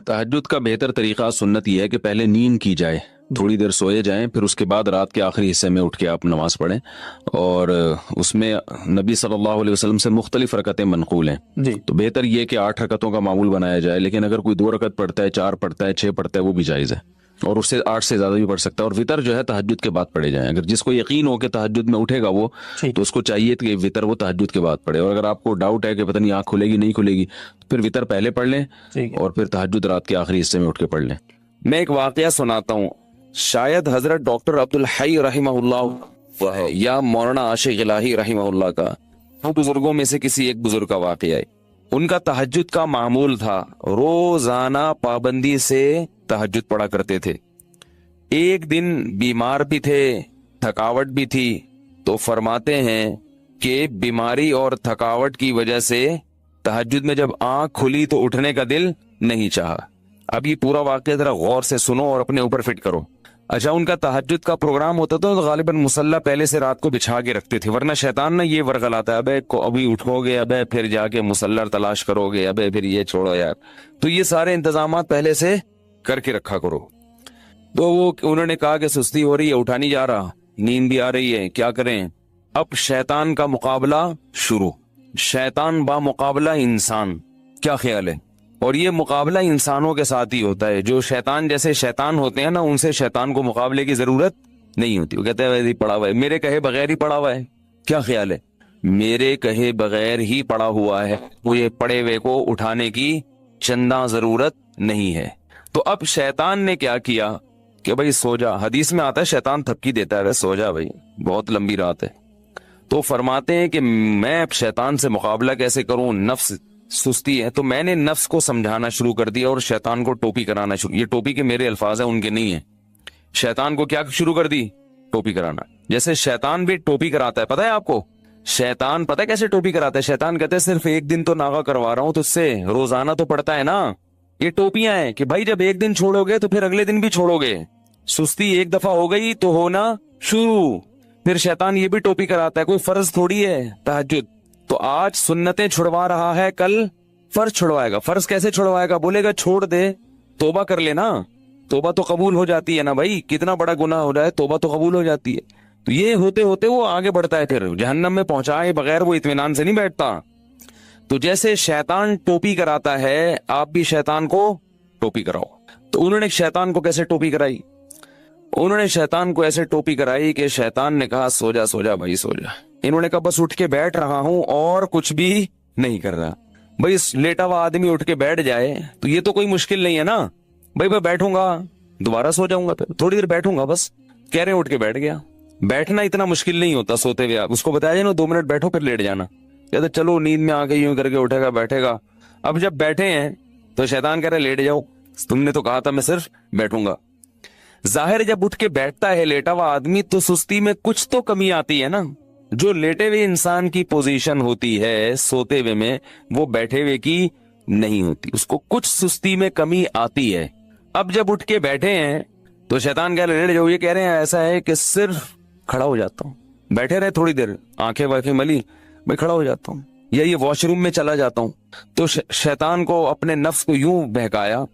تہجد کا بہتر طریقہ سنت یہ ہے کہ پہلے نیند کی جائے، تھوڑی دیر سوئے جائیں، پھر اس کے بعد رات کے آخری حصے میں اٹھ کے آپ نماز پڑھیں، اور اس میں نبی صلی اللہ علیہ وسلم سے مختلف رکعتیں منقول ہیں جی تو بہتر یہ کہ 8 رکعتوں کا معمول بنایا جائے، لیکن اگر کوئی 2 رکعت پڑھتا ہے، 4 پڑھتا ہے، 6 پڑھتا ہے، وہ بھی جائز ہے، اور اس سے 8 سے زیادہ بھی پڑھ سکتا ہے۔ اور وطر جو ہے تہجد کے بعد پڑھے جائیں، اگر جس کو یقین ہو کہ تہجد میں اٹھے گا وہ، ٹھیک تو اس کو چاہیے کہ وطر وہ تہجد کے بعد پڑھے، اور اگر آپ کو ڈاؤٹ ہے کہ پتہ نہیں آنکھ کھلے گی نہیں کھلے گی تو پھر وطر پہلے پڑھ لیں ٹھیک ہے۔ اور پھر تہجد رات کے آخری حصے میں اٹھ کے پڑھ لیں۔ میں ایک واقعہ سناتا ہوں، شاید حضرت ڈاکٹر عبدالحی رحمہ اللہ وہ ہے یا مولانا عاشق الہی رحمہ اللہ کا، وہ بزرگوں میں سے کسی ایک بزرگ کا واقعہ ہے۔ ان کا تہجد کا معمول تھا، روزانہ پابندی سے تہجد پڑھا کرتے تھے۔ ایک دن بیمار بھی تھے، تھکاوٹ بھی تھی، تو فرماتے ہیں کہ بیماری اور تھکاوٹ کی وجہ سے تہجد میں جب آنکھ کھلی تو اٹھنے کا دل نہیں چاہا۔ اب یہ پورا واقعہ ذرا غور سے سنو اور اپنے اوپر فٹ کرو۔ اچھا، ان کا تہجد کا پروگرام ہوتا تھا تو غالباً مصلی پہلے سے رات کو بچھا کے رکھتے تھے، ورنہ شیطان نے یہ ورغلاتا ہے، ابے ابھی اٹھو گے، ابے پھر جا کے مصلی تلاش کرو گے، ابے پھر یہ چھوڑو یار، تو یہ سارے انتظامات پہلے سے کر کے رکھا کرو۔ تو وہ انہوں نے کہا کہ سستی ہو رہی ہے، اٹھا نہیں جا رہا، نیند بھی آ رہی ہے، کیا کریں؟ اب شیطان کا مقابلہ شروع، شیطان با مقابلہ انسان، کیا خیال ہے؟ اور یہ مقابلہ انسانوں کے ساتھ ہی ہوتا ہے، جو شیطان جیسے شیطان ہوتے ہیں نا، ان سے شیطان کو مقابلے کی ضرورت نہیں ہوتی۔ وہ کہتے ہیں ویسے ہی پڑا ہوا ہے، میرے کہے بغیر ہی پڑا ہوا ہے، کیا خیال ہے؟ میرے کہے بغیر ہی پڑا ہوا ہے، مجھے پڑے ہوئے کو اٹھانے کی چندہ ضرورت نہیں ہے۔ تو اب شیطان نے کیا کیا کہ بھائی سو جا، حدیث میں آتا ہے شیطان تھپکی دیتا ہے، سو جا بھائی بہت لمبی رات ہے۔ تو فرماتے ہیں کہ میں اب شیطان سے مقابلہ کیسے کروں، نفس سستی ہے، تو میں نے نفس کو سمجھانا شروع کر دیا اور شیطان کو ٹوپی کرانا شروع، یہ ٹوپی کے میرے الفاظ ہیں، ان کے نہیں ہیں۔ شیطان کو کیا شروع کر دی؟ ٹوپی کرانا۔ جیسے شیطان بھی ٹوپی کراتا ہے، پتہ ہے آپ کو شیطان پتہ ہے کیسے ٹوپی کراتا ہے؟ شیطان کہتے ہیں صرف ایک دن تو ناغہ کروا رہا ہوں تو اس سے روزانہ تو پڑتا ہے نا، یہ ٹوپیاں ہیں کہ بھائی جب ایک دن چھوڑو گے تو پھر اگلے دن بھی چھوڑو گے، سستی ایک دفعہ ہو گئی تو ہونا شروع۔ پھر شیطان یہ بھی ٹوپی کراتا ہے، کوئی فرض تھوڑی ہے تہجد، تو آج سنتیں چھڑوا رہا ہے، کل فرض چھڑوائے گا۔ فرض کیسے چھڑوائے گا؟ بولے گا چھوڑ دے، توبہ کر لینا، توبہ تو قبول ہو جاتی ہے نا بھائی، کتنا بڑا گناہ ہو جائے توبہ تو قبول ہو جاتی ہے۔ تو یہ ہوتے ہوتے وہ آگے بڑھتا ہے، پھر جہنم میں پہنچائے بغیر وہ اطمینان سے نہیں بیٹھتا۔ تو جیسے شیطان ٹوپی کراتا ہے، آپ بھی شیطان کو ٹوپی کراؤ۔ تو انہوں نے شیطان کو کیسے ٹوپی کرائی؟ انہوں نے شیطان کو ایسے ٹوپی کرائی کہ شیطان نے کہا سو جا سو جا بھائی سو جا، انہوں نے کہا بس اٹھ کے بیٹھ رہا ہوں اور کچھ بھی نہیں کر رہا۔ بھائی لیٹا ہوا آدمی اٹھ کے بیٹھ جائے تو یہ تو کوئی مشکل نہیں ہے نا، بھائی میں بیٹھوں گا دوبارہ سو جاؤں گا، پھر تھوڑی دیر بیٹھوں گا، بس کہہ رہے اٹھ کے بیٹھ گیا۔ بیٹھنا اتنا مشکل نہیں ہوتا سوتے ہوئے، آپ اس کو بتایا جائے نا 2 منٹ بیٹھو پھر لیٹ جانا، کہتے چلو نیند میں آ کے یوں کر کے اٹھے گا بیٹھے گا۔ اب جب بیٹھے ہیں تو شیطان کہہ رہے لیٹ جاؤ، تم نے تو کہا تھا میں صرف بیٹھوں گا۔ ظاہر جب اٹھ کے بیٹھتا ہے لیٹا ہوا آدمی تو سستی میں کچھ تو کمی آتی ہے نا، جو لیٹے ہوئے انسان کی پوزیشن ہوتی ہے سوتے ہوئے میں وہ بیٹھے ہوئے کی نہیں ہوتی، اس کو کچھ سستی میں کمی آتی ہے۔ اب جب اٹھ کے بیٹھے ہیں تو شیطان کہہ رہے لیٹ جاؤ، یہ کہہ رہے ہیں ایسا ہے کہ صرف کھڑا ہو جاتا ہوں، بیٹھے رہے تھوڑی دیر، آنکھیں واقعی ملی، میں کھڑا ہو جاتا ہوں، یا یہ واش روم میں چلا جاتا ہوں۔ تو شیطان کو اپنے نفس کو یوں بہکایا،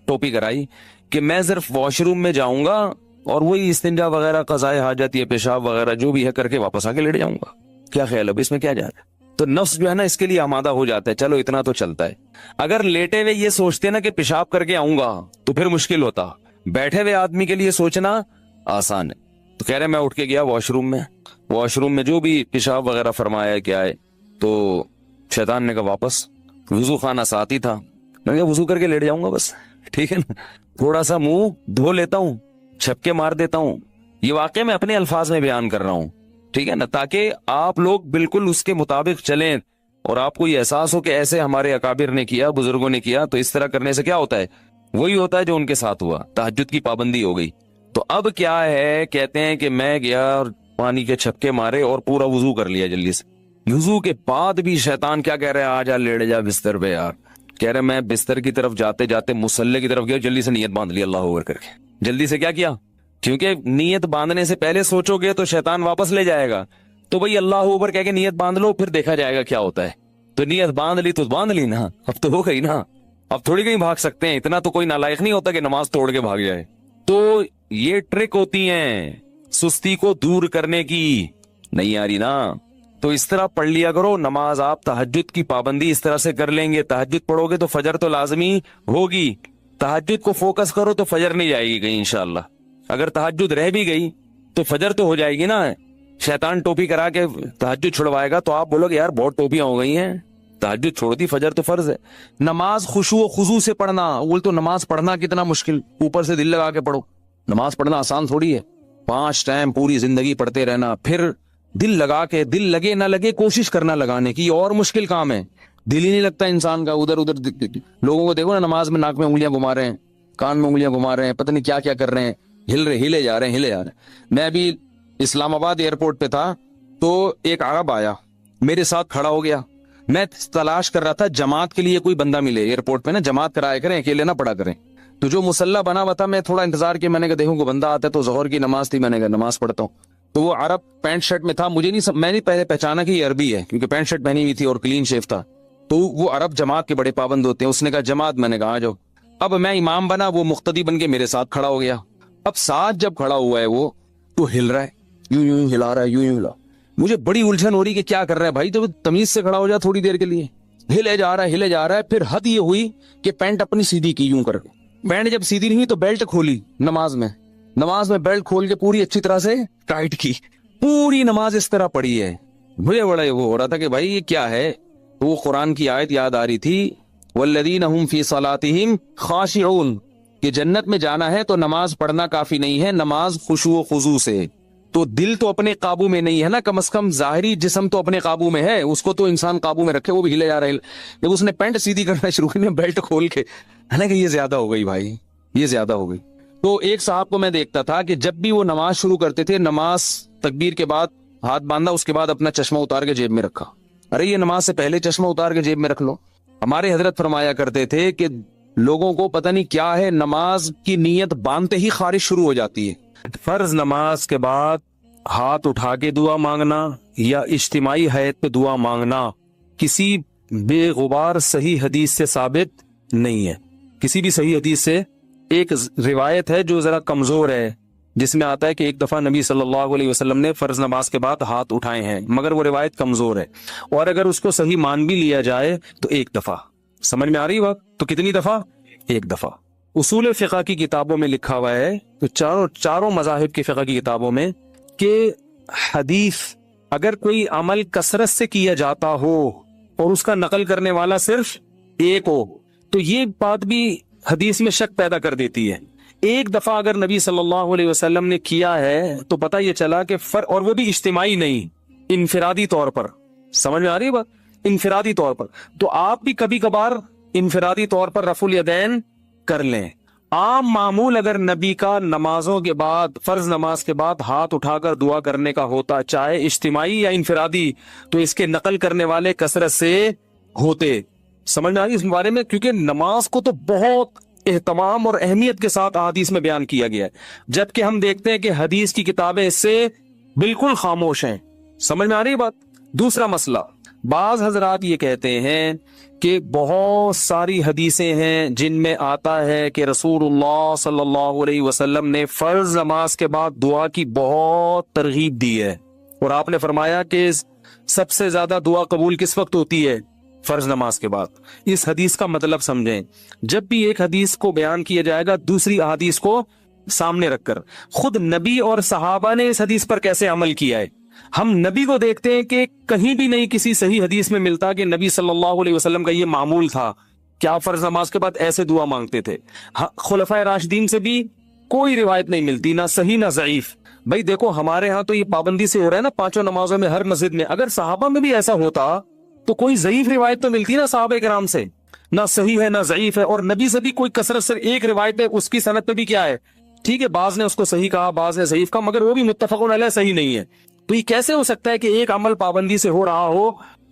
ٹوپی کرائی کہ میں صرف واش روم میں جاؤں گا اور وہی استنجا وغیرہ قضائے حاجت یا پیشاب وغیرہ جو بھی ہے کر کے واپس آ کے لیٹ جاؤں گا۔ کیا خیال ہے اس میں کیا جا رہا ہے؟ تو نفس جو ہے نا اس کے لیے آمادہ ہو جاتا ہے، چلو اتنا تو چلتا ہے۔ اگر لیٹے ہوئے یہ سوچتے نا کہ پیشاب کر کے آؤں گا تو پھر مشکل ہوتا، بیٹھے ہوئے آدمی کے لیے سوچنا آسان ہے۔ تو کہہ رہے میں اٹھ کے گیا واش روم میں، واش روم میں جو بھی پیشاب وغیرہ فرمایا کیا ہے، تو شیطان نے کہا واپس، وضو خانہ ساتھ ہی تھا، میں کہا وضو کر کے لیٹ جاؤں گا بس، ٹھیک ہے نا، تھوڑا سا منہ دھو لیتا ہوں، چھپکے مار دیتا ہوں۔ یہ واقعہ میں اپنے الفاظ میں بیان کر رہا ہوں، ٹھیک ہے نا، تاکہ آپ لوگ بالکل اس کے مطابق چلیں اور آپ کو یہ احساس ہو کہ ایسے ہمارے اکابر نے کیا، بزرگوں نے کیا، تو اس طرح کرنے سے کیا ہوتا ہے؟ وہی ہوتا ہے جو ان کے ساتھ ہوا، تہجد کی پابندی ہو گئی۔ تو اب کیا ہے، کہتے ہیں کہ میں گیا اور پانی کے چھپکے مارے اور پورا وضو کر لیا جلدی سے۔ وضو کے بعد بھی شیطان کیا کہہ رہے ہیں، آ جا لیٹ جا بستر پہ یار، کہہ رہے میں بستر کی طرف جاتے جاتے مصلی کی طرف گیا، جلدی سے نیت باندھ لی اللہ اکبر کر کے، جلدی سے کیا کیا، کیونکہ نیت باندھنے سے پہلے سوچو گے تو شیطان واپس لے جائے گا، تو بھئی اللہ اکبر کہہ کے نیت باندھ لو، پھر دیکھا جائے گا کیا ہوتا ہے۔ تو نیت باندھ لی تو باندھ لی نا، اب تو ہو گئی نا، اب تھوڑی کہیں بھاگ سکتے ہیں, اتنا تو کوئی نالائق نہیں ہوتا کہ نماز توڑ کے بھاگ جائے. تو یہ ٹرک ہوتی ہیں سستی کو دور کرنے کی. نہیں آ رہی نا, تو اس طرح پڑھ لیا کرو نماز. آپ تہجد کی پابندی اس طرح سے کر لیں گے, تہجد پڑھو گے تو فجر تو لازمی ہوگی. تہجد کو فوکس کرو تو فجر نہیں جائے گی کہیں انشاءاللہ. اگر تہجد رہ بھی گئی تو فجر تو ہو جائے گی نا. شیطان ٹوپی کرا کے تہجد چھڑوائے گا تو آپ بولو گے یار بہت ٹوپیاں ہو گئی ہیں, تہجد چھوڑ دی, فجر تو فرض ہے. نماز خشوع و خضوع سے پڑھنا. بول تو نماز پڑھنا کتنا مشکل, اوپر سے دل لگا کے پڑھو. نماز پڑھنا آسان تھوڑی ہے, 5 ٹائم پوری زندگی پڑھتے رہنا, پھر دل لگا کے, دل لگے نہ لگے کوشش کرنا لگانے کی, اور مشکل کام ہے. دل ہی نہیں لگتا انسان کا, ادھر ادھر لوگوں کو دیکھو نا نماز میں ناک میں انگلیاں گھما رہے ہیں, کان میں انگلیاں گھما رہے ہیں, پتہ نہیں کیا کیا کر رہے ہیں, ہلے جا رہے ہیں. میں ابھی اسلام آباد ایئرپورٹ پہ تھا تو ایک عرب آیا میرے ساتھ کھڑا ہو گیا. میں تلاش کر رہا تھا جماعت کے لیے کوئی بندہ ملے ایئرپورٹ پہ نا, جماعت کرایا کریں, اکیلے نہ پڑھا کریں. تو جو مسلح بنا ہوا تھا میں تھوڑا انتظار کیا, میں نے کہا دیکھوں کو بندہ آتا ہے. تو ظہر کی نماز تھی, میں نے کہا نماز پڑھتا ہوں. تو وہ عرب پینٹ شرٹ میں تھا, مجھے نہیں میں نے پہلے پہچانا کہ یہ عربی ہے کیونکہ پینٹ شرٹ پہنی ہوئی تھی اور کلین شیف تھا. تو وہ عرب جماعت کے بڑے پابند ہوتے ہیں. اس نے کہا جماعت, میں نے کہا آ جاؤ. اب میں امام بنا, وہ مقتدی بن کے میرے ساتھ کھڑا ہو گیا. اب ساتھ جب کھڑا ہوا ہے وہ تو ہل رہا ہے, یوں ہلا رہا ہے, یوں ہلا. مجھے بڑی الجھن ہو رہی کہ کیا کر رہا ہے بھائی, تو تمیز سے کھڑا ہو جا تھوڑی دیر کے لیے. ہلے جا رہا ہے. پھر حد یہ ہوئی کہ پینٹ اپنی سیدھی کی یوں کر کے. پینٹ جب سیدھی نہیں ہوئی تو بیلٹ کھولی نماز میں بیلٹ کھول کے پوری اچھی طرح سے ٹائٹ کی. پوری نماز اس طرح پڑھی ہے. مجھے بڑا وہ ہو رہا تھا کہ بھائی یہ کیا ہے. تو وہ قرآن کی آیت یاد آ رہی تھی, والذین هم فی صلاتہم خاشعون, کہ جنت میں جانا ہے تو نماز پڑھنا کافی نہیں ہے, نماز خشوع و خضوع سے. تو دل تو اپنے قابو میں نہیں ہے نا, کم از کم ظاہری جسم تو اپنے قابو میں ہے, اس کو تو انسان قابو میں رکھے. وہ بھی ہلے جا رہا ہے. جب اس نے پینٹ سیدھی کرنا شروع کی, بیلٹ کھول کے, ہے نا کہ یہ زیادہ ہو گئی بھائی, یہ زیادہ ہو گئی. تو ایک صاحب کو میں دیکھتا تھا کہ جب بھی وہ نماز شروع کرتے تھے, نماز تکبیر کے بعد ہاتھ باندھا, اس کے بعد اپنا چشمہ اتار کے جیب میں رکھا. ارے یہ نماز سے پہلے چشمہ اتار کے جیب میں رکھ لو. ہمارے حضرت فرمایا کرتے تھے کہ لوگوں کو پتہ نہیں کیا ہے, نماز کی نیت باندھتے ہی خارج شروع ہو جاتی ہے. فرض نماز کے بعد ہاتھ اٹھا کے دعا مانگنا یا اجتماعی حیت پہ دعا مانگنا کسی بے غبار صحیح حدیث سے ثابت نہیں ہے. کسی بھی صحیح حدیث سے, ایک روایت ہے جو ذرا کمزور ہے, جس میں آتا ہے کہ ایک دفعہ نبی صلی اللہ علیہ وسلم نے فرض نماز کے بعد ہاتھ اٹھائے ہیں, مگر وہ روایت کمزور ہے. اور اگر اس کو صحیح مان بھی لیا جائے تو ایک دفعہ. سمجھ میں آ رہی بات؟ تو کتنی دفعہ؟ ایک دفعہ. اصول فقہ کی کتابوں میں لکھا ہوا ہے, تو چاروں مذاہب کی فقہ کی کتابوں میں, کہ حدیث اگر کوئی عمل کثرت سے کیا جاتا ہو اور اس کا نقل کرنے والا صرف ایک ہو, تو یہ بات بھی حدیث میں شک پیدا کر دیتی ہے. ایک دفعہ اگر نبی صلی اللہ علیہ وسلم نے کیا ہے تو پتہ یہ چلا کہ اور وہ بھی اجتماعی نہیں, انفرادی طور پر. سمجھ میں آ رہی ہے بات؟ انفرادی طور پر. تو آپ بھی کبھی کبھار انفرادی طور پر رفع الیدین کر لیں. عام معمول اگر نبی کا نمازوں کے بعد, فرض نماز کے بعد ہاتھ اٹھا کر دعا کرنے کا ہوتا, چاہے اجتماعی یا انفرادی, تو اس کے نقل کرنے والے کثرت سے ہوتے. سمجھ میں آ رہی اس بارے میں؟ کیونکہ نماز کو تو بہت اہتمام اور اہمیت کے ساتھ حدیث میں بیان کیا گیا ہے, جبکہ ہم دیکھتے ہیں کہ حدیث کی کتابیں اس سے بالکل خاموش ہیں. سمجھ میں آ رہی بات؟ دوسرا مسئلہ, بعض حضرات یہ کہتے ہیں کہ بہت ساری حدیثیں ہیں جن میں آتا ہے کہ رسول اللہ صلی اللہ علیہ وسلم نے فرض نماز کے بعد دعا کی بہت ترغیب دی ہے, اور آپ نے فرمایا کہ سب سے زیادہ دعا قبول کس وقت ہوتی ہے؟ فرض نماز کے بعد. اس حدیث کا مطلب سمجھیں. جب بھی ایک حدیث کو بیان کیا جائے گا دوسری احادیث کو سامنے رکھ کر, خود نبی اور صحابہ نے اس حدیث پر کیسے عمل کیا ہے. ہم نبی کو دیکھتے ہیں کہ کہیں بھی نہیں کسی صحیح حدیث میں ملتا کہ نبی صلی اللہ علیہ وسلم کا یہ معمول تھا کہ آپ فرض نماز کے بعد ایسے دعا مانگتے تھے. خلفائے راشدین سے بھی کوئی روایت نہیں ملتی, نہ صحیح نہ ضعیف. بھائی دیکھو ہمارے ہاں تو یہ پابندی سے ہو رہا ہے نا 5 نمازوں میں ہر مسجد میں. اگر صحابہ میں بھی ایسا ہوتا تو کوئی ضعیف روایت تو ملتی نا صحابہ کرام سے, نہ صحیح ہے نہ ضعیف ہے. اور نبی سے بھی کوئی کثرت سے ایک روایت ہے, اس کی سند پہ بھی کیا ہے, ٹھیک ہے بعض نے اس کو صحیح کہا بعض نے ضعیف کہا, مگر وہ بھی متفق علیہ صحیح نہیں ہے. تو یہ کیسے ہو سکتا ہے کہ ایک عمل پابندی سے ہو رہا ہو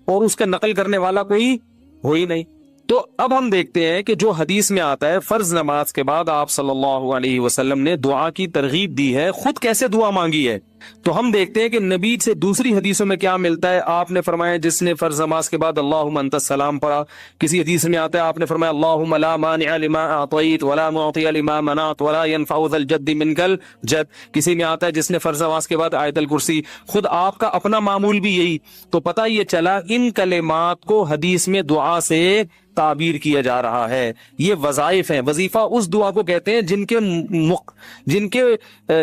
اور اس کا نقل کرنے والا کوئی ہو ہی نہیں. تو اب ہم دیکھتے ہیں کہ جو حدیث میں آتا ہے فرض نماز کے بعد آپ صلی اللہ علیہ وسلم نے دعا کی ترغیب دی ہے, خود کیسے دعا مانگی ہے. تو ہم دیکھتے ہیں کہ نبی سے دوسری حدیثوں میں کیا ملتا ہے. آپ نے فرمایا جس نے فرض نماز کے بعد اللہم انت السلام پڑھا. کسی حدیث میں آتا ہے آپ نے فرمایا اللہم لا مانع لما اعطیت ولا معطی لما منعت ولا ينفع ذا الجد منک الجد. کسی میں آتا ہے جس نے فرض نماز کے بعد آیت الکرسی. خود آپ کا اپنا معمول بھی یہی. تو پتہ یہ چلا ان کلمات کو حدیث میں دعا سے تعبیر کیا جا رہا ہے. یہ وظائف ہیں. وظیفہ اس دعا کو کہتے ہیں جن کے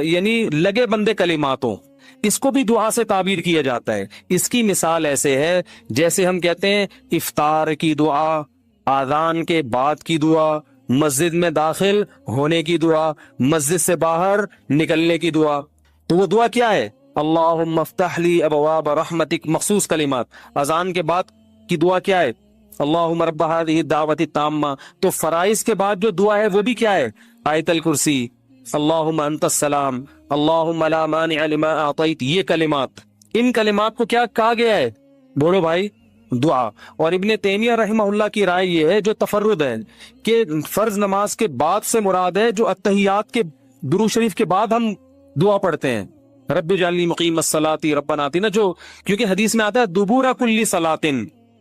یعنی لگے بندے کلمات ہوں. اس کو بھی دعا سے تعبیر کیا جاتا ہے. اس کی مثال ایسے ہے جیسے ہم کہتے ہیں افطار کی دعا, آذان کے بعد کی دعا, مسجد میں داخل ہونے کی دعا, مسجد سے باہر نکلنے کی دعا. تو وہ دعا کیا ہے؟ اللہم افتح لی ابواب رحمتک, مخصوص کلمات. اذان کے بعد کی دعا کیا ہے؟ اللہم رب ہذہ الدعوۃ التامہ. تو فرائض کے بعد جو دعا ہے وہ بھی کیا ہے؟ آیت الکرسی, اللہم انت السلام, اللہم لا مانع لما اعطیت. یہ کلمات, ان کلمات کو کیا کہا گیا ہے؟ بولو بھائی, دعا. اور ابن تیمیہ رحمہ اللہ کی رائے یہ ہے جو تفرد ہے کہ فرض نماز کے بعد سے مراد ہے جو اتحیات کے درود شریف کے بعد ہم دعا پڑھتے ہیں, رب اجعلنی مقیم الصلاۃ ربنا آتنا, جو کیونکہ حدیث میں آتا ہے دبور کل صلاۃ.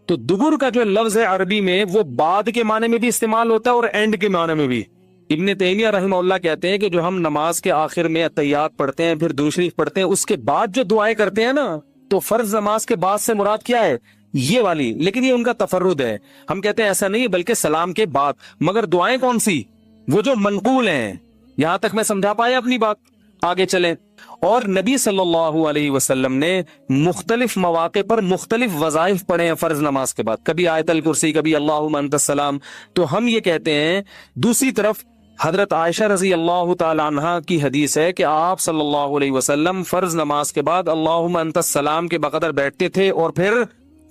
تو دبر کا جو لفظ ہے عربی میں وہ بعد کے معنی میں بھی استعمال ہوتا ہے اور اینڈ کے معنی میں بھی. ابن تیمیہ رحمہ اللہ کہتے ہیں کہ جو ہم نماز کے آخر میں اتحیات پڑھتے ہیں پھر درود شریف پڑھتے ہیں اس کے بعد جو دعائیں کرتے ہیں نا, تو فرض نماز کے بعد سے مراد کیا ہے؟ یہ والی. لیکن یہ ان کا تفرد ہے. ہم کہتے ہیں ایسا نہیں بلکہ سلام کے بعد. مگر دعائیں کون سی؟ وہ جو منقول ہیں. یہاں تک میں سمجھا پایا اپنی بات؟ آگے چلیں. اور نبی صلی اللہ علیہ وسلم نے مختلف مواقع پر مختلف وظائف پڑھے ہیں فرض نماز کے بعد. کبھی آیت الکرسی, کبھی اللہم انت السلام. تو ہم یہ کہتے ہیں. دوسری طرف حضرت عائشہ رضی اللہ تعالی عنہا کی حدیث ہے کہ آپ صلی اللہ علیہ وسلم فرض نماز کے بعد اللہم انت السلام کے بقدر بیٹھتے تھے اور پھر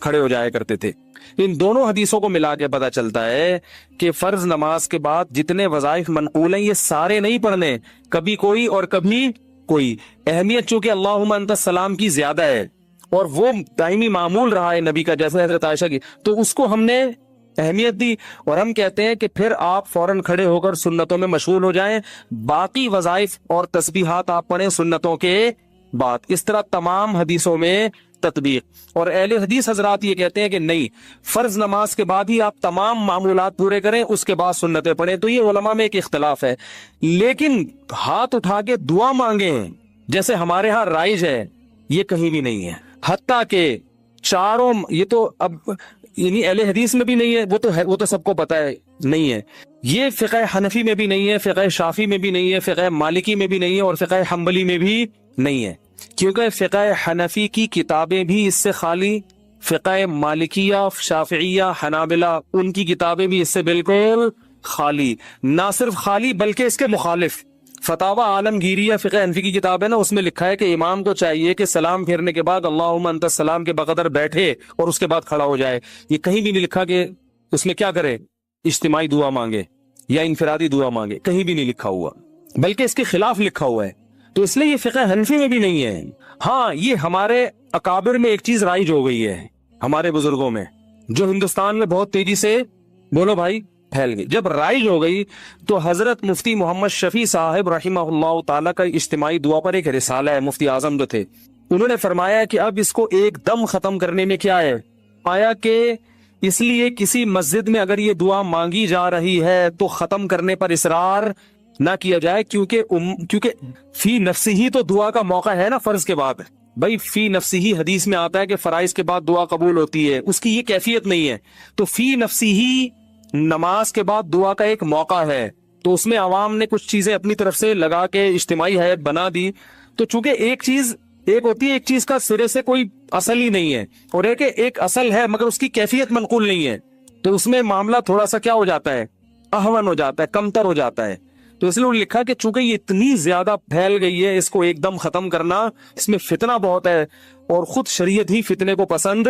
کھڑے ہو جایا کرتے تھے. ان دونوں حدیثوں کو ملا کے پتہ چلتا ہے کہ فرض نماز کے بعد جتنے وظائف منقول ہیں یہ سارے نہیں پڑھنے, کبھی کوئی اور کبھی کوئی. اہمیت چونکہ اللہم انت السلام کی زیادہ ہے اور وہ دائمی معمول رہا ہے نبی کا جیسے حضرت عائشہ کی, تو اس کو ہم نے اہمیت دی. اور ہم کہتے ہیں کہ پھر آپ فوراً کھڑے ہو کر سنتوں میں مشغول ہو جائیں, باقی وظائف اور تسبیحات آپ پڑھیں سنتوں کے بعد. اس طرح تمام حدیثوں میں تطبیق. اور اہل حدیث حضرات یہ کہتے ہیں کہ نہیں, فرض نماز کے بعد ہی آپ تمام معمولات پورے کریں, اس کے بعد سنتیں پڑھیں. تو یہ علماء میں ایک اختلاف ہے. لیکن ہاتھ اٹھا کے دعا مانگیں جیسے ہمارے ہاں رائج ہے, یہ کہیں بھی نہیں ہے. حتیٰ کہ چاروں, یہ تو اب یعنی اہل حدیث میں بھی نہیں ہے, وہ تو سب کو پتا ہے نہیں ہے. یہ فقہ حنفی میں بھی نہیں ہے, فقہ شافی میں بھی نہیں ہے, فقہ مالکی میں بھی نہیں ہے, اور فقہ حنبلی میں بھی نہیں ہے. کیونکہ فقہ حنفی کی کتابیں بھی اس سے خالی, فقہ مالکیہ, شافعیہ, حنابلہ ان کی کتابیں بھی اس سے بالکل خالی. نہ صرف خالی بلکہ اس کے مخالف. فتاوی عالمگیریہ فقہ حنفی کی کتاب ہے نا, اس میں لکھا ہے کہ امام کو چاہیے کہ سلام پھیرنے کے بعد اللہم انت السلام کے بقدر بیٹھے اور اس کے بعد کھڑا ہو جائے. یہ کہیں بھی نہیں لکھا کہ اس میں کیا کرے, اجتماعی دعا مانگے یا انفرادی دعا مانگے, کہیں بھی نہیں لکھا ہوا, بلکہ اس کے خلاف لکھا ہوا ہے. تو اس لیے یہ فقہ حنفی میں بھی نہیں ہے. ہاں, یہ ہمارے اکابر میں ایک چیز رائج ہو گئی ہے, ہمارے بزرگوں میں, جو ہندوستان میں بہت تیزی سے, بولو بھائی, پھیل گئی. جب رائج ہو گئی تو حضرت مفتی محمد شفیع صاحب رحمہ اللہ تعالیٰ کا اجتماعی دعا پر ایک رسالہ ہے, مفتی اعظم جو تھے, انہوں نے فرمایا کہ اب اس کو ایک دم ختم کرنے میں کیا ہے, آیا کہ اس لیے کسی مسجد میں اگر یہ دعا مانگی جا رہی ہے تو ختم کرنے پر اصرار نہ کیا جائے, کیونکہ فی نفسی ہی تو دعا کا موقع ہے نا فرض کے بعد. بھائی فی نفسی ہی حدیث میں آتا ہے کہ فرائض کے بعد دعا قبول ہوتی ہے, اس کی یہ کیفیت نہیں ہے. تو فی نفسی ہی نماز کے بعد دعا کا ایک موقع ہے, تو اس میں عوام نے کچھ چیزیں اپنی طرف سے لگا کے اجتماعی ہیئت بنا دی. تو چونکہ ایک ہوتی ہے, ایک چیز کا سرے سے کوئی اصل ہی نہیں ہے, اور ایک اصل ہے مگر اس کی کیفیت منقول نہیں ہے, تو اس میں معاملہ تھوڑا سا کیا ہو جاتا ہے, اہون ہو جاتا ہے, کمتر ہو جاتا ہے. تو اس لیے انہوں نے لکھا کہ چونکہ یہ اتنی زیادہ پھیل گئی ہے, اس کو ایک دم ختم کرنا, اس میں فتنہ بہت ہے, اور خود شریعت ہی فتنے کو پسند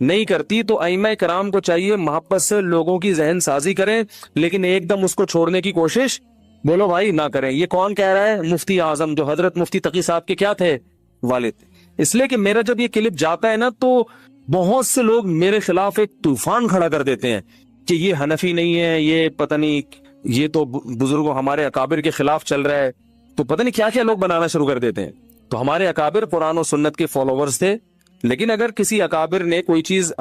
نہیں کرتی. تو ائمہ کرام کو چاہیے محبت سے لوگوں کی ذہن سازی کریں, لیکن ایک دم اس کو چھوڑنے کی کوشش, بولو بھائی, نہ کریں. یہ کون کہہ رہا ہے؟ مفتی اعظم, جو حضرت مفتی تقی صاحب کے کیا تھے, والد. اس لیے کہ میرا جب یہ کلپ جاتا ہے نا تو بہت سے لوگ میرے خلاف ایک طوفان کھڑا کر دیتے ہیں کہ یہ حنفی نہیں ہے, یہ پتہ نہیں, یہ تو بزرگوں ہمارے اکابر کے خلاف چل رہا ہے, تو پتہ نہیں کیا کیا لوگ بنانا شروع کر دیتے ہیں. تو ہمارے اکابر قرآن و سنت کے فالوورز تھے، لیکن اگر کسی اکابر نے کوئی چیز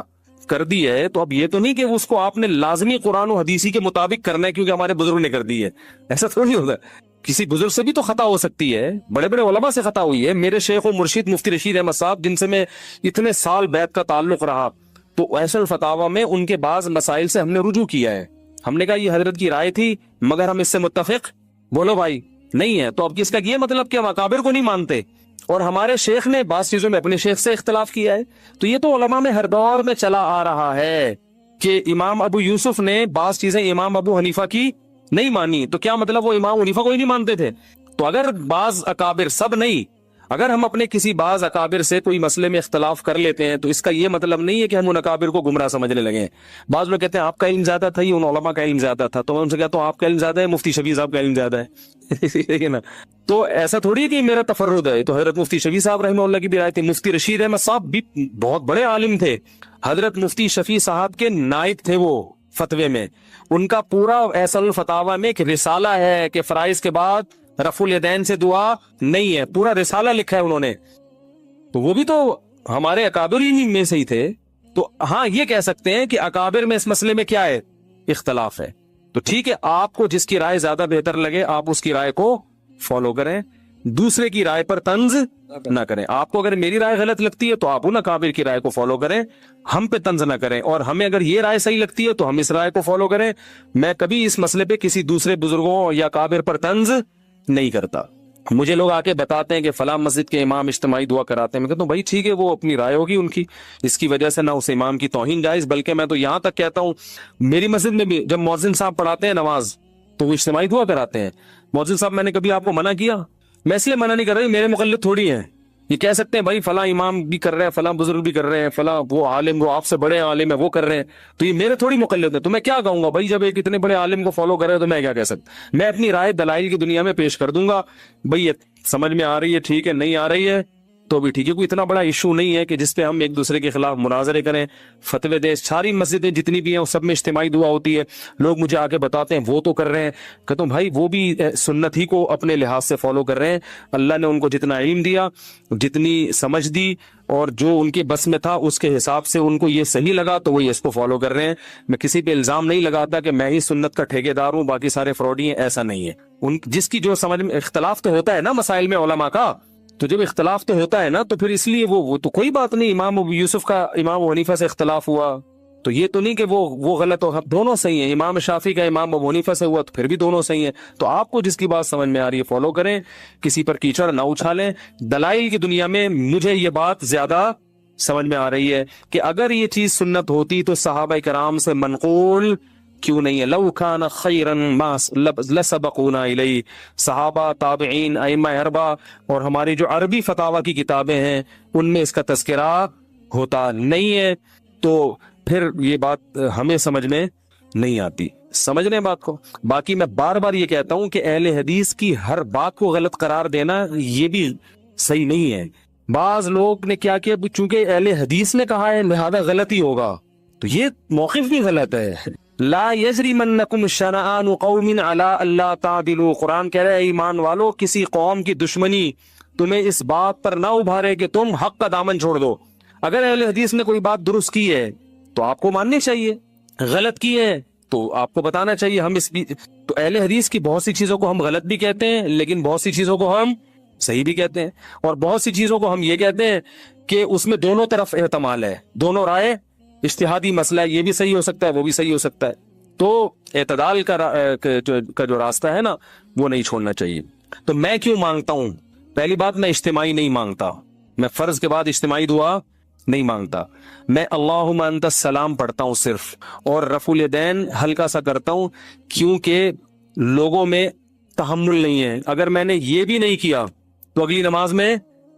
کر دی ہے تو اب یہ تو نہیں کہ اس کو آپ نے لازمی قرآن و حدیثی کے مطابق کرنا ہے کیونکہ ہمارے بزرگ نے کر دی ہے، ایسا تھوڑی ہوتا ہے۔ کسی بزرگ سے بھی تو خطا ہو سکتی ہے، بڑے بڑے علماء سے خطا ہوئی ہے۔ میرے شیخ و مرشد مفتی رشید احمد صاحب، جن سے میں اتنے سال بیعت کا تعلق رہا، تو ایسا الفتاوی میں ان کے بعض مسائل سے ہم نے رجوع کیا ہے، ہم نے کہا یہ حضرت کی رائے تھی مگر ہم اس سے متفق بولو بھائی نہیں ہے، تو اب اس کا یہ مطلب کہ ہم اکابر کو نہیں مانتے، اور ہمارے شیخ نے بعض چیزوں میں اپنے شیخ سے اختلاف کیا ہے۔ تو یہ تو علماء میں ہر دور میں چلا آ رہا ہے کہ امام ابو یوسف نے بعض چیزیں امام ابو حنیفہ کی نہیں مانی، تو کیا مطلب وہ امام حنیفہ کو ہی نہیں مانتے تھے؟ تو اگر بعض اکابر، سب نہیں، اگر ہم اپنے کسی بعض اکابر سے کوئی مسئلے میں اختلاف کر لیتے ہیں تو اس کا یہ مطلب نہیں ہے کہ ہم ان اکابر کو گمراہ سمجھنے لگے ہیں۔ بعض لوگ کہتے ہیں آپ کا علم زیادہ تھا، یہ ان علماء کا علم زیادہ تھا، تو میں ان سے کہتا ہوں آپ کا علم زیادہ ہے، مفتی شفیع صاحب کا علم زیادہ ہے نا۔ تو ایسا تھوڑی ہے کہ میرا تفرد ہے، تو حضرت مفتی شفیع صاحب رحمہ اللہ کی بھی رائے تھی۔ مفتی رشید احمد صاحب بھی بہت بڑے عالم تھے، حضرت مفتی شفیع صاحب کے نائب تھے وہ فتوے میں، ان کا پورا ایصل الفتاوی میں ایک رسالہ ہے کہ فرائض کے بعد رفع الیدین سے دعا نہیں ہے، پورا رسالہ لکھا ہے انہوں نے، تو وہ بھی تو ہمارے اکابر ہی میں سے ہی تھے۔ تو ہاں یہ کہہ سکتے ہیں کہ اکابر میں اس مسئلے میں کیا ہے، اختلاف ہے، تو ٹھیک ہے، آپ کو جس کی رائے زیادہ بہتر لگے آپ اس کی رائے کو فالو کریں، دوسرے کی رائے پر طنز نہ کریں۔ آپ کو اگر میری رائے غلط لگتی ہے تو آپ ان اکابر کی رائے کو فالو کریں، ہم پہ طنز نہ کریں، اور ہمیں اگر یہ رائے صحیح لگتی ہے تو ہم اس رائے کو فالو کریں۔ میں کبھی اس مسئلے پہ کسی دوسرے بزرگوں یا اکابر پر طنز نہیں کرتا۔ مجھے لوگ آ کے بتاتے ہیں کہ فلاں مسجد کے امام اجتماعی دعا کراتے ہیں، میں کہتا ہوں بھائی ٹھیک ہے، وہ اپنی رائے ہوگی ان کی، اس کی وجہ سے نہ اس امام کی توہین جائز، بلکہ میں تو یہاں تک کہتا ہوں میری مسجد میں بھی جب مؤذن صاحب پڑھاتے ہیں نماز تو وہ اجتماعی دعا کراتے ہیں۔ مؤذن صاحب میں نے کبھی آپ کو منع کیا؟ میں اس لیے منع نہیں کر رہا، میرے مقلد تھوڑی ہیں، یہ کہہ سکتے ہیں بھائی فلاں امام بھی کر رہے ہیں، فلاں بزرگ بھی کر رہے ہیں، فلاں وہ عالم، وہ آپ سے بڑے عالم ہے وہ کر رہے ہیں، تو یہ میرے تھوڑی مقلد ہیں، تو میں کیا کہوں گا بھائی؟ جب ایک اتنے بڑے عالم کو فالو کر رہے ہیں تو میں کیا کہہ سکتا؟ میں اپنی رائے دلائل کی دنیا میں پیش کر دوں گا، بھئی یہ سمجھ میں آ رہی ہے ٹھیک ہے، نہیں آ رہی ہے تو بھی ٹھیک ہے، کوئی اتنا بڑا ایشو نہیں ہے کہ جس پہ ہم ایک دوسرے کے خلاف مناظرے کریں، فتوے دیں۔ ساری مسجدیں جتنی بھی ہیں سب میں اجتماعی دعا ہوتی ہے، لوگ مجھے آ کے بتاتے ہیں وہ تو کر رہے ہیں، کہتا ہوں بھائی وہ بھی سنت ہی کو اپنے لحاظ سے فالو کر رہے ہیں، اللہ نے ان کو جتنا علم دیا، جتنی سمجھ دی، اور جو ان کے بس میں تھا اس کے حساب سے ان کو یہ صحیح لگا تو وہ اس کو فالو کر رہے ہیں۔ میں کسی پہ الزام نہیں لگاتا کہ میں ہی سنت کا ٹھیکیدار ہوں باقی سارے فراڈی ہیں، ایسا نہیں ہے۔ ان جس کی جو سمجھ میں اختلاف تو ہوتا ہے نا مسائل میں علماء کا، تو جب اختلاف تو ہوتا ہے نا تو پھر اس لیے وہ تو کوئی بات نہیں، امام ابو یوسف کا امام ابو حنیفہ سے اختلاف ہوا تو یہ تو نہیں کہ وہ غلط ہو، دونوں صحیح ہیں، امام شافعی کا امام ابو حنیفہ سے ہوا تو پھر بھی دونوں صحیح ہیں۔ تو آپ کو جس کی بات سمجھ میں آ رہی ہے فالو کریں، کسی پر کیچڑ نہ اچھالیں۔ دلائل کی دنیا میں مجھے یہ بات زیادہ سمجھ میں آ رہی ہے کہ اگر یہ چیز سنت ہوتی تو صحابہ کرام سے منقول کیوں نہیں ہے؟ لو کان خیرا ما لسبقونا الیہ، صحابہ، تابعین، ائمہ اربعہ اور ہماری جو عربی فتاوی کی کتابیں ہیں ان میں اس کا تذکرہ ہوتا نہیں ہے، تو پھر یہ بات ہمیں سمجھ میں نہیں آتی۔ سمجھ لیں بات کو۔ باقی میں بار بار یہ کہتا ہوں کہ اہل حدیث کی ہر بات کو غلط قرار دینا یہ بھی صحیح نہیں ہے۔ بعض لوگ نے کیا کیا، چونکہ اہل حدیث نے کہا ہے لہذا غلط ہی ہوگا، تو یہ موقف بھی غلط ہے۔ لا یجرمنکم شنآن قوم علی الا تعدلوا، قرآن کہہ رہا ہے ایمان والو کسی قوم کی دشمنی تمہیں اس بات پر نہ ابھارے کہ تم حق کا دامن چھوڑ دو۔ اگر اہل حدیث نے کوئی بات درست کی ہے تو آپ کو ماننی چاہیے، غلط کی ہے تو آپ کو بتانا چاہیے۔ ہم اس بھی تو اہل حدیث کی بہت سی چیزوں کو ہم غلط بھی کہتے ہیں، لیکن بہت سی چیزوں کو ہم صحیح بھی کہتے ہیں، اور بہت سی چیزوں کو ہم یہ کہتے ہیں کہ اس میں دونوں طرف احتمال ہے، دونوں رائے، اجتہادی مسئلہ ہے، یہ بھی صحیح ہو سکتا ہے وہ بھی صحیح ہو سکتا ہے، تو اعتدال کا جو راستہ ہے نا وہ نہیں چھوڑنا چاہیے۔ تو میں کیوں مانگتا ہوں؟ پہلی بات، میں اجتماعی نہیں مانگتا، میں فرض کے بعد اجتماعی دعا نہیں مانگتا، میں اللہم انت السلام پڑھتا ہوں صرف، اور رفع الیدین ہلکا سا کرتا ہوں کیونکہ لوگوں میں تحمل نہیں ہے۔ اگر میں نے یہ بھی نہیں کیا تو اگلی نماز میں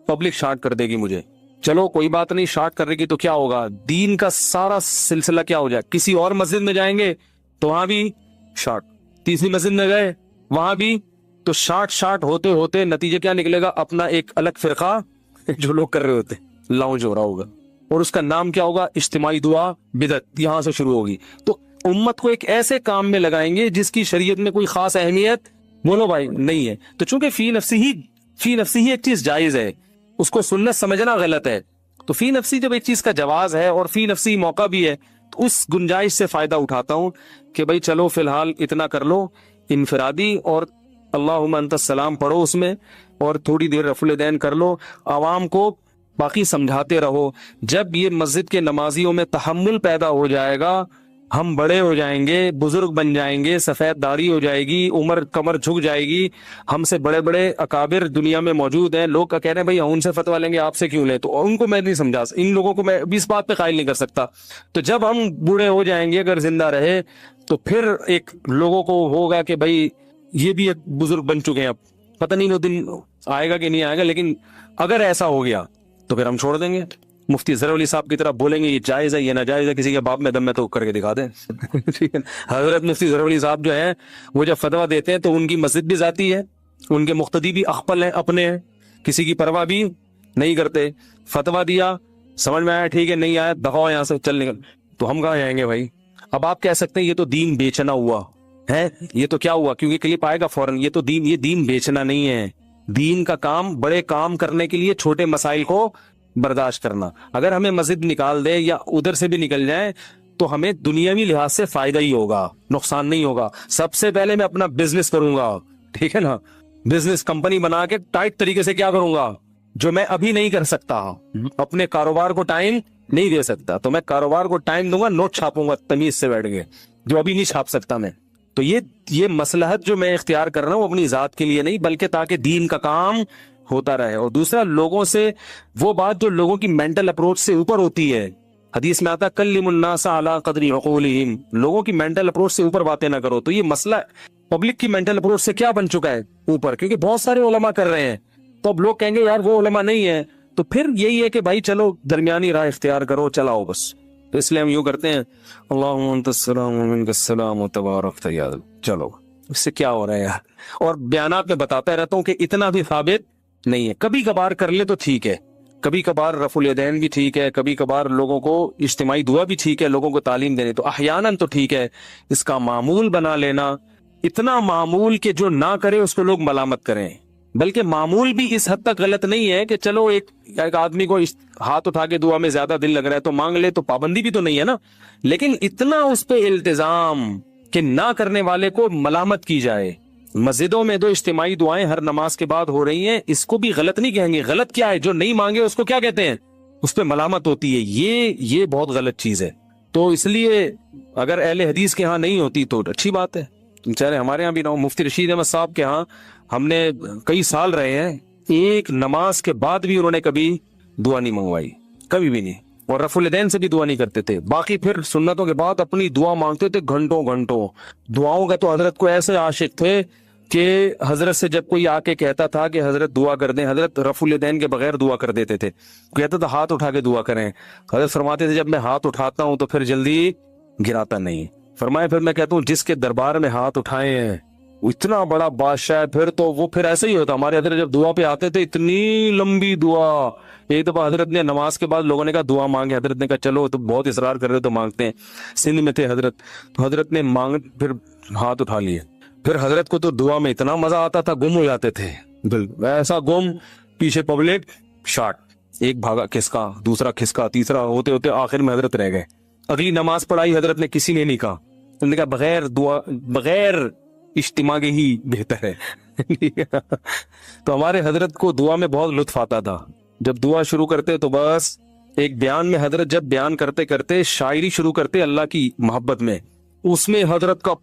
پبلک شارٹ کر دے گی مجھے، چلو کوئی بات نہیں، شارٹ کر رہے گی تو کیا ہوگا، دین کا سارا سلسلہ کیا ہو جائے۔ کسی اور مسجد میں جائیں گے تو وہاں بھی شارٹ، تیسری مسجد میں گئے وہاں بھی، تو شارٹ ہوتے ہوتے نتیجہ کیا نکلے گا؟ اپنا ایک الگ فرقہ جو لوگ کر رہے ہوتے لاؤنج ہو رہا ہوگا، اور اس کا نام کیا ہوگا؟ اجتماعی دعا بدعت، یہاں سے شروع ہوگی۔ تو امت کو ایک ایسے کام میں لگائیں گے جس کی شریعت میں کوئی خاص اہمیت بولو بھائی نہیں ہے۔ تو چونکہ فی نفسی ہی فی نفسی ہی ایک چیز جائز ہے، اس کو سنت سمجھنا غلط ہے. تو فی نفسی جب ایک چیز کا جواز ہے اور فی نفسی موقع بھی ہے تو اس گنجائش سے فائدہ اٹھاتا ہوں کہ بھائی چلو فی الحال اتنا کر لو انفرادی، اور اللہم انت السلام پڑھو اس میں، اور تھوڑی دیر رفع الیدین کر لو، عوام کو باقی سمجھاتے رہو. جب یہ مسجد کے نمازیوں میں تحمل پیدا ہو جائے گا، ہم بڑے ہو جائیں گے، بزرگ بن جائیں گے، سفید داڑھی ہو جائے گی، عمر کمر جھک جائے گی، ہم سے بڑے بڑے اکابر دنیا میں موجود ہیں، لوگ کہہ رہے ہیں بھائی ہم ان سے فتویٰ لیں گے آپ سے کیوں لیں، تو ان کو میں نہیں سمجھا، ان لوگوں کو میں بھی اس بات پہ قائل نہیں کر سکتا. تو جب ہم بوڑھے ہو جائیں گے اگر زندہ رہے تو پھر ایک لوگوں کو ہوگا کہ بھائی یہ بھی ایک بزرگ بن چکے ہیں، اب پتہ نہیں وہ دن آئے گا کہ نہیں آئے گا، لیکن اگر ایسا ہو گیا تو پھر ہم چھوڑ دیں گے. مفتی ظہر علی صاحب کی طرح بولیں گے یہ جائز ہے یہ ناجائز ہے، کسی کے باپ میں دم میں تو کر کے دکھا دیں. ٹھیک ہے، حضرت مفتی ظہر علی صاحب جو ہیں وہ جب فتویٰ دیتے ہیں تو ان کی مسجد بھی ذاتی ہے، ان کے مقتدی بھی اخپل ہیں، اپنے ہیں، کسی کی پرواہ بھی نہیں کرتے. فتویٰ دیا، سمجھ میں آیا ٹھیک ہے، نہیں آیا دفعہ یہاں سے چل نکل، تو ہم کہاں جائیں گے بھائی. اب آپ کہہ سکتے ہیں یہ تو دین بیچنا ہوا ہے، یہ تو کیا ہوا کیونکہ کلپ آئے گا فوراً، یہ تو دین، یہ دین بیچنا نہیں ہے. دین کا کام بڑے کام کرنے کے لیے چھوٹے مسائل کو برداشت کرنا. اگر ہمیں مسجد نکال دے یا ادھر سے بھی نکل جائیں تو ہمیں دنیاوی لحاظ سے فائدہ ہی ہوگا، نقصان نہیں ہوگا. سب سے پہلے میں اپنا بزنس کروں گا، ٹھیک ہے نا، بزنس کمپنی بنا کے ٹائٹ طریقے سے کیا کروں گا جو میں ابھی نہیں کر سکتا، اپنے کاروبار کو ٹائم نہیں دے سکتا تو میں کاروبار کو ٹائم دوں گا، نوٹ چھاپوں گا تمیز سے بیٹھ کے جو ابھی نہیں چھاپ سکتا میں. تو یہ مصلحت جو میں اختیار کر رہا ہوں اپنی ذات کے لیے نہیں بلکہ تاکہ دین کا کام ہوتا رہے. اور دوسرا لوگوں سے وہ بات جو لوگوں کی مینٹل اپروچ سے اوپر ہوتی ہے، حدیث میں آتا کلم الناس علی قدر عقولہم، لوگوں کی مینٹل اپروچ سے اوپر باتیں نہ کرو. تو یہ مسئلہ پبلک کی مینٹل اپروچ سے کیا بن چکا ہے اوپر، کیونکہ بہت سارے علماء کر رہے ہیں تو اب لوگ کہیں گے یار وہ علماء نہیں ہے، تو پھر یہی ہے کہ بھائی چلو درمیانی راہ اختیار کرو، چلاؤ بس. تو اس لیے ہم یوں کرتے ہیں اللہم انت السلام و منک السلام و تبارکت یا ذا، چلو اس سے کیا ہو رہا ہے یار. اور بیانات میں بتاتا رہتا ہوں کہ اتنا بھی ثابت نہیں ہے، کبھی کبھار کر لے تو ٹھیک ہے، کبھی کبھار رفع الیدین بھی ٹھیک ہے، کبھی کبھار لوگوں کو اجتماعی دعا بھی ٹھیک ہے، لوگوں کو تعلیم دینے تو احیاناً تو ٹھیک ہے. اس کا معمول بنا لینا، اتنا معمول کہ جو نہ کرے اس کو لوگ ملامت کریں، بلکہ معمول بھی اس حد تک غلط نہیں ہے کہ چلو ایک آدمی کو ہاتھ اٹھا کے دعا میں زیادہ دل لگ رہا ہے تو مانگ لے، تو پابندی بھی تو نہیں ہے نا، لیکن اتنا اس پہ التزام کہ نہ کرنے والے کو ملامت کی جائے. مسجدوں میں جو اجتماعی دعائیں ہر نماز کے بعد ہو رہی ہیں اس کو بھی غلط نہیں کہیں گے. غلط کیا ہے؟ جو نہیں مانگے اس کو کیا کہتے ہیں؟ اس پہ ملامت ہوتی ہے. یہ بہت غلط چیز ہے. تو اس لیے اگر اہل حدیث کے ہاں نہیں ہوتی تو اچھی بات ہے، چاہے ہمارے ہاں بھی نہ ہو. مفتی رشید احمد صاحب کے ہاں ہم نے کئی سال رہے ہیں، ایک نماز کے بعد بھی انہوں نے کبھی دعا نہیں منگوائی، کبھی بھی نہیں. اور رفع الیدین سے بھی دعا نہیں کرتے تھے. باقی پھر سنتوں کے بعد اپنی دعا مانگتے تھے گھنٹوں گھنٹوں. دعاؤں کا تو حضرت کو ایسے عاشق تھے کہ حضرت سے جب کوئی آ کے کہتا تھا کہ حضرت دعا کر دیں، حضرت رفع الیدین کے بغیر دعا کر دیتے تھے. کہتا تھا ہاتھ اٹھا کے دعا کریں. حضرت فرماتے تھے جب میں ہاتھ اٹھاتا ہوں تو پھر جلدی گراتا نہیں. فرمایا پھر میں کہتا ہوں جس کے دربار میں ہاتھ اٹھائے ہیں اتنا بڑا بادشاہ ہے، پھر تو وہ پھر ایسا ہی ہوتا. ہمارے حضرت جب دعا پہ آتے تھے اتنی لمبی دعا. ایک دفعہ حضرت نے نماز کے بعد لوگوں نے کہا دعا مانگے، حضرت نے کہا چلو تو بہت اصرار کر رہے تو مانگتے ہیں. سندھ میں تھے حضرت، تو حضرت نے پھر ہاتھ اٹھا لیے. پھر حضرت کو تو دعا میں اتنا مزہ آتا تھا، گم ہو جاتے تھے، ایسا گم، پیچھے پبلک شاٹ، ایک بھاگا کھسکا، دوسرا کھسکا، تیسرا، ہوتے ہوتے آخر میں حضرت رہ گئے. اگلی نماز پڑھائی حضرت نے، کسی نے نہیں کہا. انہوں نے کہا بغیر دعا، بغیر اجتماع کے ہی بہتر ہے. تو ہمارے حضرت کو دعا میں بہت لطف آتا تھا. جب دعا شروع کرتے تو بس ایک بیان میں حضرت جب بیان کرتے کرتے شاعری شروع کرتے اللہ کی محبت میں، اس میں حضرت کا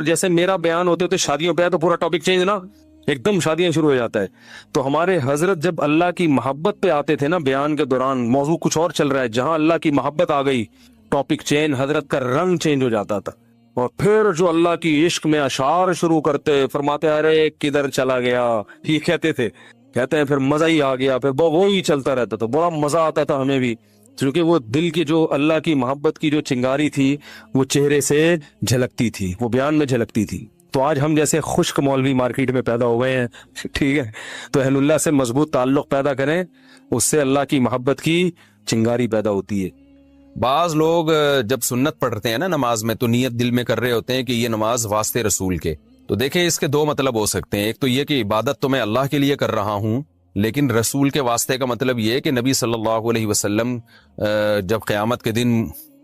جیسے میرا بیان ہوتے ہوتے شادیوں پہ ہے تو پورا ٹاپک چینج نا، ایک دم شادیاں شروع ہو جاتا ہے. تو ہمارے حضرت جب اللہ کی محبت پہ آتے تھے نا بیان کے دوران، موضوع کچھ اور چل رہا ہے، جہاں اللہ کی محبت آ گئی ٹاپک چینج، حضرت کا رنگ چینج ہو جاتا تھا. اور پھر جو اللہ کی عشق میں اشعار شروع کرتے، فرماتے ارے کدھر چلا گیا، یہ کہتے تھے، کہتے ہیں پھر مزہ ہی آ گیا. پھر وہی چلتا رہتا تھا، بڑا مزہ آتا تھا ہمیں بھی، کیونکہ وہ دل کی جو اللہ کی محبت کی جو چنگاری تھی وہ چہرے سے جھلکتی تھی، وہ بیان میں جھلکتی تھی. تو آج ہم جیسے خشک مولوی مارکیٹ میں پیدا ہو گئے ہیں، ٹھیک ہے، تو اہل اللہ سے مضبوط تعلق پیدا کریں، اس سے اللہ کی محبت کی چنگاری پیدا ہوتی ہے. بعض لوگ جب سنت پڑھتے ہیں نا نماز میں تو نیت دل میں کر رہے ہوتے ہیں کہ یہ نماز واسطے رسول کے، تو دیکھیں اس کے دو مطلب ہو سکتے ہیں. ایک تو یہ کہ عبادت تو میں اللہ کے لیے کر رہا ہوں، لیکن رسول کے واسطے کا مطلب یہ ہے کہ نبی صلی اللہ علیہ وسلم جب قیامت کے دن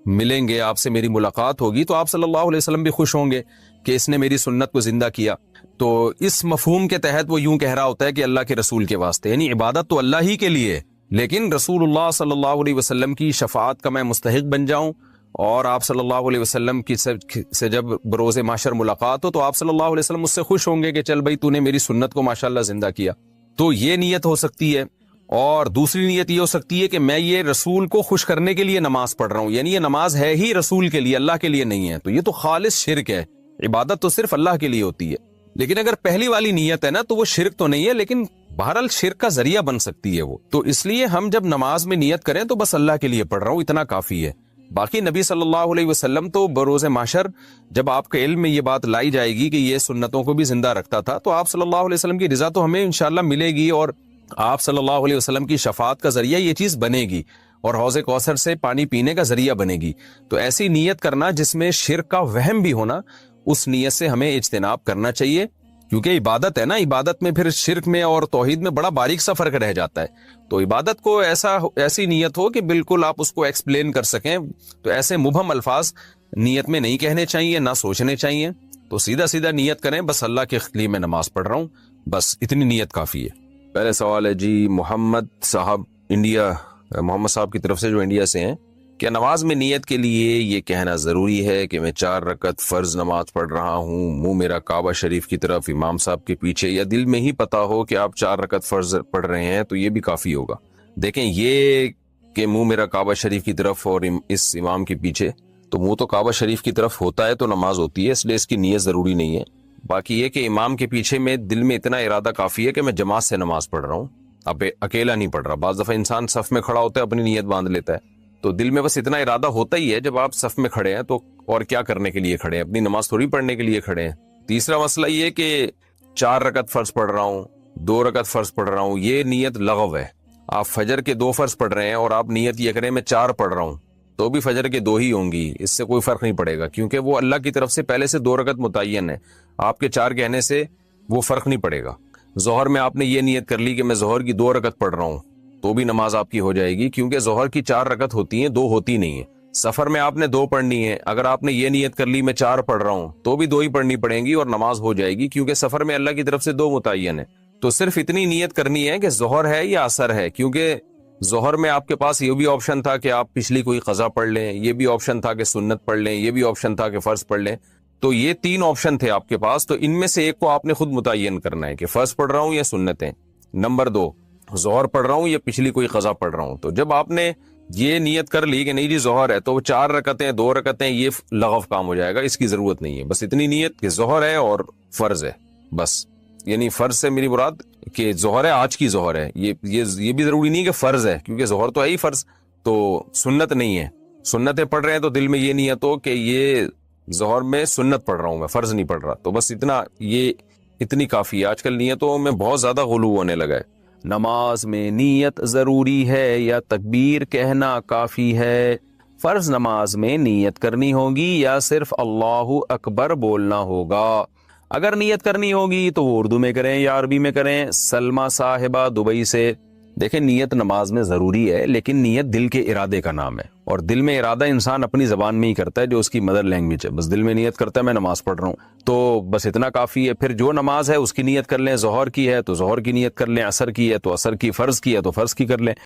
ملیں گے، آپ سے میری ملاقات ہوگی، تو آپ صلی اللہ علیہ وسلم بھی خوش ہوں گے کہ اس نے میری سنت کو زندہ کیا. تو اس مفہوم کے تحت وہ یوں کہہ رہا ہوتا ہے کہ اللہ کے رسول کے واسطے، یعنی عبادت تو اللہ ہی کے لیے، لیکن رسول اللہ صلی اللہ علیہ وسلم کی شفاعت کا میں مستحق بن جاؤں، اور آپ صلی اللہ علیہ وسلم کی سے جب بروز محشر ملاقات ہو تو آپ صلی اللہ علیہ وسلم اس سے خوش ہوں گے کہ چل بھائی تو نے میری سنت کو ماشاءاللہ زندہ کیا. تو یہ نیت ہو سکتی ہے. اور دوسری نیت یہ ہو سکتی ہے کہ میں یہ رسول کو خوش کرنے کے لیے نماز پڑھ رہا ہوں، یعنی یہ نماز ہے ہی رسول کے لیے، اللہ کے لیے نہیں ہے. تو یہ تو خالص شرک ہے. عبادت تو صرف اللہ کے لیے ہوتی ہے. لیکن اگر پہلی والی نیت ہے نا تو وہ شرک تو نہیں ہے، لیکن بہرحال شرک کا ذریعہ بن سکتی ہے وہ. تو اس لیے ہم جب نماز میں نیت کریں تو بس اللہ کے لیے پڑھ رہا ہوں اتنا کافی ہے. باقی نبی صلی اللہ علیہ وسلم تو بروز محشر جب آپ کے علم میں یہ بات لائی جائے گی کہ یہ سنتوں کو بھی زندہ رکھتا تھا، تو آپ صلی اللہ علیہ وسلم کی رضا تو ہمیں انشاءاللہ ملے گی، اور آپ صلی اللہ علیہ وسلم کی شفاعت کا ذریعہ یہ چیز بنے گی، اور حوض کوثر سے پانی پینے کا ذریعہ بنے گی. تو ایسی نیت کرنا جس میں شرک کا وہم بھی ہونا، اس نیت سے ہمیں اجتناب کرنا چاہیے، کیونکہ عبادت ہے نا. عبادت میں پھر شرک میں اور توحید میں بڑا باریک سا فرق رہ جاتا ہے. تو عبادت کو ایسی نیت ہو کہ بالکل آپ اس کو ایکسپلین کر سکیں. تو ایسے مبہم الفاظ نیت میں نہیں کہنے چاہیے، نہ سوچنے چاہیے. تو سیدھا سیدھا نیت کریں، بس اللہ کے لیے میں نماز پڑھ رہا ہوں، بس اتنی نیت کافی ہے. پہلے سوال ہے جی محمد صاحب محمد صاحب کی طرف سے جو انڈیا سے ہیں، کیا نماز میں نیت کے لیے یہ کہنا ضروری ہے کہ میں 4 رکعت فرض نماز پڑھ رہا ہوں، منہ میرا کعبہ شریف کی طرف امام صاحب کے پیچھے، یا دل میں ہی پتا ہو کہ آپ 4 رکعت فرض پڑھ رہے ہیں تو یہ بھی کافی ہوگا؟ دیکھیں یہ کہ منہ میرا کعبہ شریف کی طرف اور اس امام کے پیچھے، تو منہ تو کعبہ شریف کی طرف ہوتا ہے تو نماز ہوتی ہے، اس لیے اس کی نیت ضروری نہیں ہے. باقی یہ کہ امام کے پیچھے میں دل میں اتنا ارادہ کافی ہے کہ میں جماعت سے نماز پڑھ رہا ہوں، اب اکیلا نہیں پڑھ رہا. بعض دفعہ انسان صف میں کھڑا ہوتا ہے اپنی نیت باندھ لیتا ہے، تو دل میں بس اتنا ارادہ ہوتا ہی ہے. جب آپ صف میں کھڑے ہیں تو اور کیا کرنے کے لیے کھڑے ہیں؟ اپنی نماز تھوڑی پڑھنے کے لیے کھڑے ہیں. تیسرا مسئلہ یہ کہ 4 رکعت فرض پڑھ رہا ہوں، 2 رکعت فرض پڑھ رہا ہوں، یہ نیت لغو ہے. آپ فجر کے 2 فرض پڑھ رہے ہیں اور آپ نیت یہ کریں میں 4 پڑھ رہا ہوں، تو بھی فجر کے 2 ہی ہوں گی، اس سے کوئی فرق نہیں پڑے گا، کیونکہ وہ اللہ کی طرف سے پہلے سے 2 رکعت متعین ہے. آپ کے 4 کہنے سے وہ فرق نہیں پڑے گا. ظہر میں آپ نے یہ نیت کر لی کہ میں ظہر کی 2 رکعت پڑھ رہا ہوں، تو بھی نماز آپ کی ہو جائے گی، کیونکہ ظہر کی 4 رکعت ہوتی ہیں، 2 ہوتی نہیں ہیں. سفر میں آپ نے 2 پڑھنی ہے، اگر آپ نے یہ نیت کر لی میں 4 پڑھ رہا ہوں تو بھی 2 ہی پڑھنی پڑیں گی اور نماز ہو جائے گی، کیونکہ سفر میں اللہ کی طرف سے 2 متعین ہے. تو صرف اتنی نیت کرنی ہے کہ ظہر ہے یا عصر ہے، کیونکہ ظہر میں آپ کے پاس یہ بھی آپشن تھا کہ آپ پچھلی کوئی قضا پڑھ لیں، یہ بھی آپشن تھا کہ سنت پڑھ لیں، یہ بھی آپشن تھا کہ فرض پڑھ لیں. تو یہ 3 آپشن تھے آپ کے پاس، تو ان میں سے ایک کو آپ نے خود متعین کرنا ہے کہ فرض پڑھ رہا ہوں یا سنتیں. نمبر 2، ظہر پڑھ رہا ہوں یا پچھلی کوئی قضا پڑھ رہا ہوں. تو جب آپ نے یہ نیت کر لی کہ نہیں جی ظہر ہے، تو وہ 4 رکعتیں 2 رکعتیں یہ لغو کام ہو جائے گا، اس کی ضرورت نہیں ہے. بس اتنی نیت کہ ظہر ہے اور فرض ہے، بس. یعنی فرض سے میری مراد کہ ظہر ہے، آج کی ظہر ہے، یہ بھی ضروری نہیں کہ فرض ہے، کیونکہ ظہر تو ہے ہی فرض، تو سنت نہیں ہے. سنتیں پڑھ رہے ہیں تو دل میں یہ نیت ہو کہ یہ ظہر میں سنت پڑھ رہا ہوں، میں فرض نہیں پڑھ رہا. تو بس اتنی کافی ہے. آج کل نیتوں میں بہت زیادہ غلو ہونے لگا ہے. نماز میں نیت ضروری ہے یا تکبیر کہنا کافی ہے؟ فرض نماز میں نیت کرنی ہوگی یا صرف اللہ اکبر بولنا ہوگا؟ اگر نیت کرنی ہوگی تو وہ اردو میں کریں یا عربی میں کریں. سلمہ صاحبہ دبئی سے، دیکھیں نیت نماز میں ضروری ہے، لیکن نیت دل کے ارادے کا نام ہے، اور دل میں ارادہ انسان اپنی زبان میں ہی کرتا ہے جو اس کی مدر لینگویج ہے. بس دل میں نیت کرتا ہے میں نماز پڑھ رہا ہوں، تو بس اتنا کافی ہے. پھر جو نماز ہے اس کی نیت کر لیں، ظہر کی ہے تو ظہر کی نیت کر لیں، عصر کی ہے تو عصر کی، فرض کی ہے تو فرض کی کر لیں.